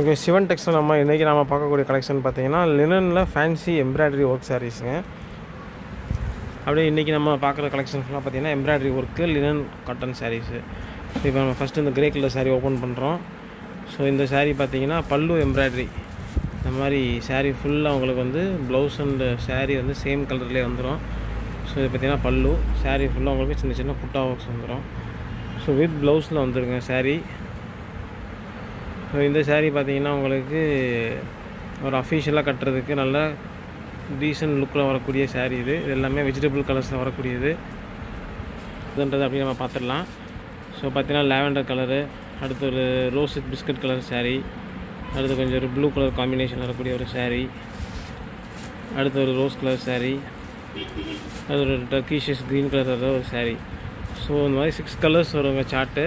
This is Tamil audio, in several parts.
ஓகே, சிவன் டெக்ஸ்டைல் இன்றைக்கி நம்ம பார்க்கக்கூடிய கலெக்ஷன் பார்த்தீங்கன்னா லினனில் ஃபேன்சி எம்ப்ராய்டரி ஒர்க் சாரீஸுங்க. அப்படியே இன்றைக்கி நம்ம பார்க்குற கலெக்ஷன் ஃபுல்லாக பார்த்தீங்கன்னா embroidery work linen cotton saris. இப்போ நம்ம ஃபஸ்ட்டு இந்த கிரே கலர் சாரீ ஓப்பன் பண்ணுறோம். ஸோ இந்த சாரீ பார்த்தீங்கன்னா பல்லு எம்ப்ராய்டரி இந்த மாதிரி சாரீ ஃபுல்லாக உங்களுக்கு வந்து ப்ளவுஸ் அண்ட் சாரீ வந்து சேம் கலர்லேயே வந்துடும். ஸோ இது பார்த்திங்கன்னா பல்லு சாரீ ஃபுல்லாக உங்களுக்கு சின்ன சின்ன புட்டா ஒர்க்ஸ் வந்துடும். ஸோ வித் ப்ளவுஸில் வந்துருங்க சாரீ. ஸோ இந்த சாரீ பார்த்திங்கன்னா உங்களுக்கு ஒரு அஃபிஷியலாக கட்டுறதுக்கு நல்ல டீசன்ட் லுக்கில் வரக்கூடிய சாரீ. இது எல்லாமே வெஜிடபிள் கலர்ஸில் வரக்கூடியது இதுன்றது அப்படி நம்ம பார்த்துடலாம். ஸோ பார்த்திங்கன்னா லாவெண்டர் கலரு, அடுத்து ஒரு rose with biscuit colour sari, அடுத்து கொஞ்சம் ஒரு ப்ளூ கலர் காம்பினேஷன் வரக்கூடிய ஒரு சாரீ, அடுத்து ஒரு ரோஸ் கலர் சாரீ, அது ஒரு டர்க்கிஷஸ் க்ரீன் கலர் ஒரு சாரீ. ஸோ இந்த மாதிரி 6 கலர்ஸ் வருங்க சார்ட்டு.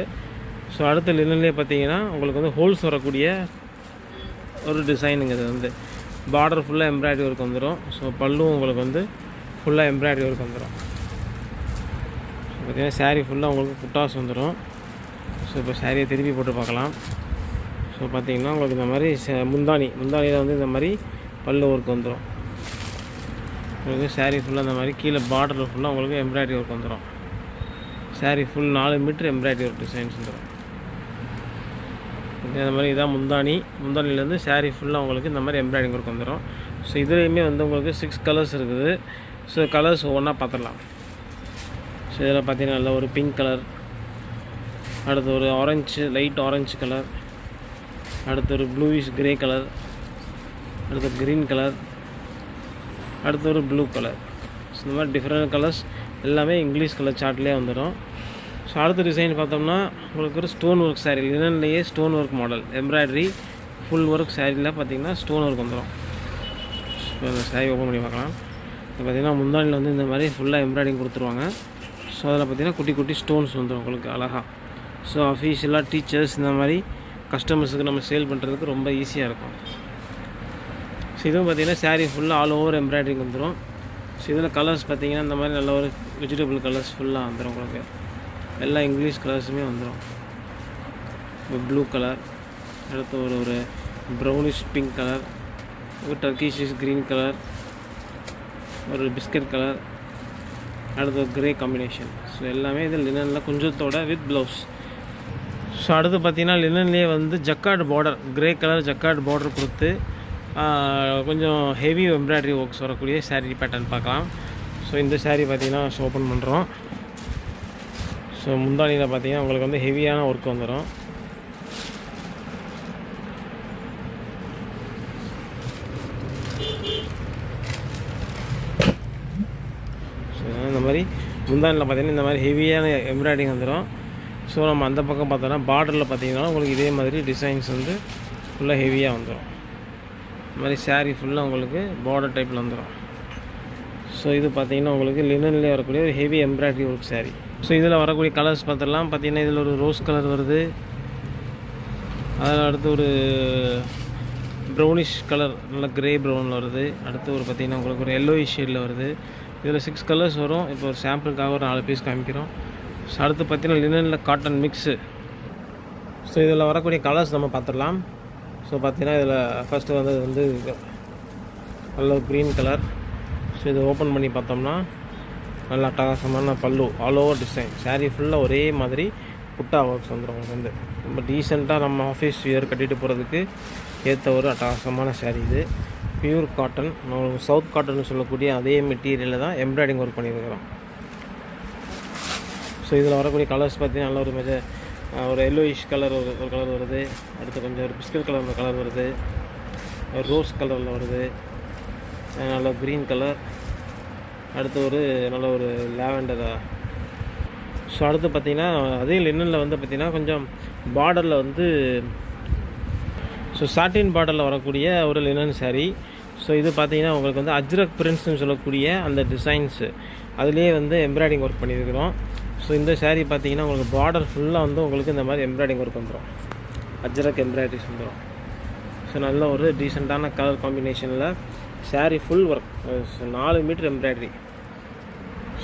ஸோ அடுத்த லினன்லேயே பார்த்தீங்கன்னா உங்களுக்கு வந்து ஹோல்ஸ் வரக்கூடிய ஒரு டிசைனுங்க. இது வந்து பார்டர் ஃபுல்லாக எம்ப்ராய்டரி ஒர்க் வந்துடும். ஸோ பல்லும் உங்களுக்கு வந்து ஃபுல்லாக எம்ப்ராய்டரி ஒர்க் வந்துடும். ஸோ பார்த்திங்கன்னா சாரீ ஃபுல்லாக உங்களுக்கு புட்டாஸ் வந்துடும். ஸோ இப்போ சாரியை திருப்பி போட்டு பார்க்கலாம். ஸோ பார்த்திங்கன்னா உங்களுக்கு இந்த மாதிரி முந்தானியில் வந்து இந்த மாதிரி பல்லு ஒர்க் வந்துடும். உங்களுக்கு சாரீ ஃபுல்லாக இந்த மாதிரி கீழே பார்டரில் ஃபுல்லாக உங்களுக்கு எம்ப்ராய்டரி ஒர்க் வந்துடும். Sari full 4 metre embroidery work designs வந்துடும். இந்த மாதிரி இதான் முந்தானிலேருந்து சாரீ ஃபுல்லாக உங்களுக்கு இந்த மாதிரி எம்ப்ராய்டிங் ஒர்க் வந்துடும். ஸோ இதுலேயுமே வந்து உங்களுக்கு 6 கலர்ஸ் இருக்குது. ஸோ கலர்ஸ் ஒவ்வொன்றா பார்த்துடலாம். ஸோ இதில் பார்த்தீங்கன்னா நல்ல ஒரு பிங்க் கலர், அடுத்து ஒரு ஆரஞ்சு லைட் ஆரஞ்சு கலர், அடுத்து ஒரு ப்ளூயிஷ் கிரே கலர், அடுத்து க்ரீன் கலர், அடுத்து ஒரு ப்ளூ கலர். ஸோ இந்த மாதிரி டிஃப்ரெண்ட் கலர்ஸ் எல்லாமே இங்கிலீஷ் கலர் சார்ட்லேயே வந்துடும். ஸோ அடுத்த டிசைன் பார்த்தோம்னா உங்களுக்கு ஒரு ஸ்டோன் ஒர்க் சாரீ, லினன்லேயே stone work model embroidery full work சாரியில் பார்த்தீங்கன்னா ஸ்டோன் ஒர்க் வந்துடும். இப்போ இந்த சாரீ ஓப்பன் பண்ணி பார்க்கலாம். இப்போ பார்த்திங்கன்னா முந்தானியில் வந்து இந்த மாதிரி ஃபுல்லாக எம்ப்ராய்டிங் கொடுத்துருவாங்க. ஸோ அதில் பார்த்திங்கன்னா குட்டி குட்டி ஸ்டோன்ஸ் வந்துடும் உங்களுக்கு அழகாக. ஸோ அஃபீஷியலாக டீச்சர்ஸ் இந்த மாதிரி கஸ்டமர்ஸுக்கு நம்ம சேல் பண்ணுறதுக்கு ரொம்ப ஈஸியாக இருக்கும். ஸோ இதுவும் பார்த்திங்கன்னா சாரீ ஃபுல்லாக ஆல் ஓவர் எம்ப்ராய்டரிங் வந்துடும். ஸோ இதில் கலர்ஸ் பார்த்திங்கன்னா இந்த மாதிரி நல்ல ஒரு வெஜிடபிள் கலர்ஸ் ஃபுல்லாக வந்துடும் உங்களுக்கு. எல்லா இங்கிலீஷ் கலர்ஸுமே வந்துடும். இப்போ ப்ளூ கலர், அடுத்து ஒரு ப்ரௌனிஷ் பிங்க் கலர், ஒரு டர்க்கிஷிஷ் க்ரீன் கலர், ஒரு பிஸ்கட் கலர், அடுத்து ஒரு க்ரே காம்பினேஷன். ஸோ எல்லாமே இது லினனில் கொஞ்சத்தோட வித் ப்ளவுஸ். ஸோ அடுத்து பார்த்திங்கன்னா லினன்லேயே வந்து jacquard border, grey colour jacquard border கொடுத்து கொஞ்சம் ஹெவி எம்ப்ராய்டரி ஒர்க்ஸ் வரக்கூடிய சாரீ பேட்டர்ன் பார்க்கலாம். ஸோ இந்த சாரீ பார்த்திங்கன்னா ஓப்பன் பண்ணுறோம். ஸோ முந்தானியில் பார்த்திங்கன்னா உங்களுக்கு வந்து ஹெவியான ஒர்க் வந்துடும். ஸோ இந்த மாதிரி முந்தானியில் பார்த்திங்கன்னா இந்த மாதிரி ஹெவியான எம்ப்ராய்டிங் வந்துடும். ஸோ நம்ம அந்த பக்கம் பார்த்தோன்னா பார்டரில் பார்த்திங்கன்னா உங்களுக்கு இதே மாதிரி டிசைன்ஸ் வந்து ஃபுல்லாக ஹெவியாக வந்துடும். இந்த மாதிரி சாரீ ஃபுல்லாக உங்களுக்கு பார்டர் டைப்பில் வந்துடும். ஸோ இது பார்த்திங்கன்னா உங்களுக்கு லினன்லேயே வரக்கூடிய ஒரு heavy embroidery work sari. So இதில் வரக்கூடிய கலர்ஸ் பார்த்துடலாம். பார்த்திங்கன்னா இதில் ஒரு ரோஸ் கலர் வருது, அதில் அடுத்து ஒரு ப்ரௌனிஷ் கலர் நல்ல க்ரே ப்ரௌனில் வருது, அடுத்து ஒரு பார்த்திங்கன்னா உங்களுக்கு ஒரு எல்லோயிஷ் ஷேடில் வருது. இதில் 6 கலர்ஸ் வரும். இப்போ ஒரு சாம்பிளுக்காக ஒரு 4 பீஸ் காமிக்கிறோம். ஸோ அடுத்து பார்த்திங்கன்னா லினனில் காட்டன் மிக்ஸு. ஸோ இதில் வரக்கூடிய கலர்ஸ் நம்ம பார்த்துடலாம். ஸோ பார்த்திங்கன்னா இதில் ஃபஸ்ட்டு வந்து நல்ல ஒரு க்ரீன் கலர். ஸோ இதை ஓப்பன் பண்ணி பார்த்தோம்னா நல்ல அட்டகாசமான பல்லு ஆல் ஓவர் டிசைன். சாரீ ஃபுல்லாக ஒரே மாதிரி புட்டா ஒர்க்ஸ் வந்துடும். உங்களுக்கு வந்து ரொம்ப டீசெண்டாக நம்ம ஆஃபீஸ் வியர் கட்டிட்டு போகிறதுக்கு ஏற்ற ஒரு அட்டகாசமான சாரீ. இது பியூர் காட்டன், நம்ம சவுத் காட்டன் சொல்லக்கூடிய அதே மெட்டீரியலில் தான் எம்ப்ராய்டிங் ஒர்க் பண்ணியிருக்கிறோம். ஸோ இதில் வரக்கூடிய கலர்ஸ் பார்த்திங்கன்னா நல்ல ஒரு எல்லோயிஷ் கலர் ஒரு கலர் வருது, அடுத்து கொஞ்சம் ஒரு பிஸ்கட் கலர் ஒரு கலர் வருது, ஒரு ரோஸ் கலரில் வருது, நல்ல க்ரீன் கலர், அடுத்து ஒரு நல்ல ஒரு லாவெண்டர். ஸோ அடுத்து பார்த்திங்கன்னா அதே லினனில் வந்து பார்த்திங்கன்னா கொஞ்சம் பார்டரில் வந்து சாட்டின் பார்டரில் வரக்கூடிய ஒரு லினன் சாரீ. ஸோ இது பார்த்திங்கன்னா உங்களுக்கு வந்து அஜ்ரக் பிரிண்ட்ஸ்னு சொல்லக்கூடிய அந்த டிசைன்ஸு அதுலேயே வந்து எம்ப்ராய்டிங் ஒர்க் பண்ணியிருக்கிறோம். ஸோ இந்த சாரீ பார்த்திங்கன்னா உங்களுக்கு பார்டர் ஃபுல்லாக வந்து உங்களுக்கு இந்த மாதிரி எம்ப்ராய்டிங் ஒர்க் வந்துடும், அஜ்ரக் எம்ப்ராய்டரிஸ் வந்துடும். ஸோ நல்ல ஒரு டீசெண்டான கலர் காம்பினேஷனில் sari full work 4 metre embroidery.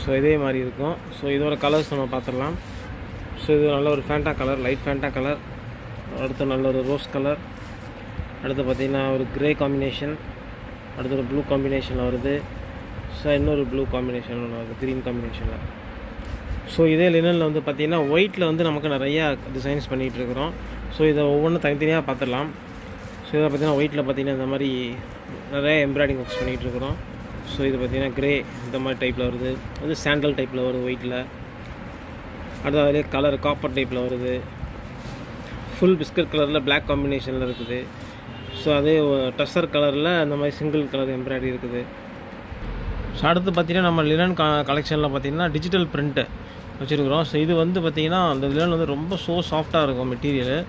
So இதே மாதிரி இருக்கும். ஸோ இதோட கலர்ஸ் நம்ம பார்த்துடலாம். ஸோ இது நல்ல ஒரு Fanta colour, light Fanta colour, அடுத்து நல்ல ஒரு ரோஸ் கலர், அடுத்து பார்த்திங்கன்னா ஒரு க்ரே காம்பினேஷன், அடுத்து ஒரு ப்ளூ காம்பினேஷனில் வருது. ஸோ இன்னொரு ப்ளூ காம்பினேஷனில் வருது, க்ரீன் காம்பினேஷனில். ஸோ இதே லினனில் வந்து பார்த்திங்கன்னா ஒயிட்டில் வந்து நமக்கு நிறையா டிசைன்ஸ் பண்ணிகிட்ருக்குறோம். ஸோ இதை ஒவ்வொன்றும் தனித்தனியாக பார்த்துடலாம். ஸோ இதை பார்த்திங்கன்னா ஒயிட்டில் பார்த்திங்கன்னா இந்த மாதிரி நிறையா எம்ப்ராய்டிங் ஒர்க்ஸ் பண்ணிகிட்ருக்குறோம். ஸோ இது பார்த்திங்கன்னா க்ரே இந்த மாதிரி டைப்பில் வருது, வந்து சாண்டல் டைப்பில் வருது ஒயிட்டில். அடுத்து அதிலே கலர் காப்பர் டைப்பில் வருது, ஃபுல் பிஸ்கட் கலரில் பிளாக் காம்பினேஷனில் இருக்குது. ஸோ அதே டஸ்ஸர் கலரில் அந்த மாதிரி சிங்கிள் கலர் எம்ப்ராய்டரி இருக்குது. ஸோ அடுத்து பார்த்திங்கன்னா நம்ம லினன் கலெக்ஷனில் பார்த்திங்கன்னா டிஜிட்டல் பிரிண்ட்டு வச்சுருக்குறோம். ஸோ இது வந்து பார்த்திங்கன்னா அந்த லினன் வந்து ரொம்ப சாஃப்டாக இருக்கும் மெட்டீரியலு.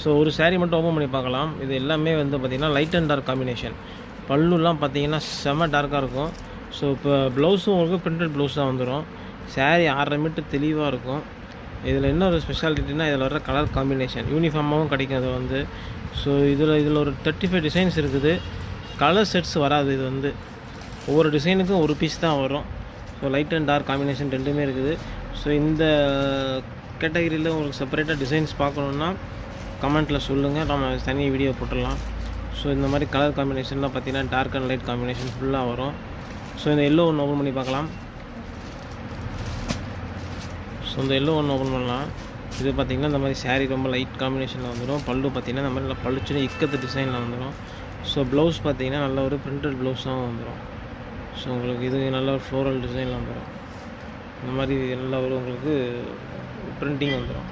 ஸோ ஒரு saree மட்டும் ஓப்பன் பண்ணி பார்க்கலாம். இது எல்லாமே வந்து பார்த்திங்கன்னா லைட் அண்ட் டார்க் காம்பினேஷன். பல்லுலாம் பார்த்திங்கன்னா செம்ம டார்க்காக இருக்கும். ஸோ இப்போ ப்ளவுஸும் உங்களுக்கு பிரிண்டட் ப்ளவுஸ் தான் வந்துடும். saree 6.5 மீட்டர் தெளிவாக இருக்கும். இதில் என்ன ஒரு ஸ்பெஷாலிட்டினா இதில் வர கலர் காம்பினேஷன் யூனிஃபார்மாகவும் கிடைக்கும். அது வந்து ஸோ இதில் ஒரு 35 டிசைன்ஸ் இருக்குது. கலர் செட்ஸ் வராது. இது வந்து ஒவ்வொரு டிசைனுக்கும் ஒரு பீஸ் தான் வரும். So light and dark combination ரெண்டுமே இருக்குது. ஸோ இந்த கேட்டகரியில் உங்களுக்கு செப்பரேட்டாக டிசைன்ஸ் பார்க்கணுன்னா கமெண்ட்டில் சொல்லுங்கள், நம்ம தனி வீடியோ போட்டுடலாம். ஸோ இந்த மாதிரி கலர் காம்பினேஷன்லாம் பார்த்திங்கன்னா டார்க் அண்ட் லைட் காம்பினேஷன் ஃபுல்லாக வரும். ஸோ இந்த எல்லோ ஒன்று ஓப்பன் பண்ணி பார்க்கலாம். ஸோ இந்த எல்லோ ஒன்று ஓப்பன் பண்ணலாம். இது பார்த்திங்கன்னா இந்த மாதிரி saree ரொம்ப லைட் காம்பினேஷனில் வந்துடும். பல்லு பார்த்திங்கன்னா இந்த மாதிரி நல்லா பளிச்சுன்னு இக்கத்து டிசைனில் வந்துடும். ஸோ ப்ளவுஸ் பார்த்திங்கன்னா நல்ல ஒரு பிரிண்டட் ப்ளவுஸாகவும் வந்துடும். ஸோ உங்களுக்கு இது நல்ல ஒரு ஃப்ளோரல் டிசைனில் வந்துடும். இந்த மாதிரி நல்ல ஒரு உங்களுக்கு பிரிண்டிங் வந்துடும்.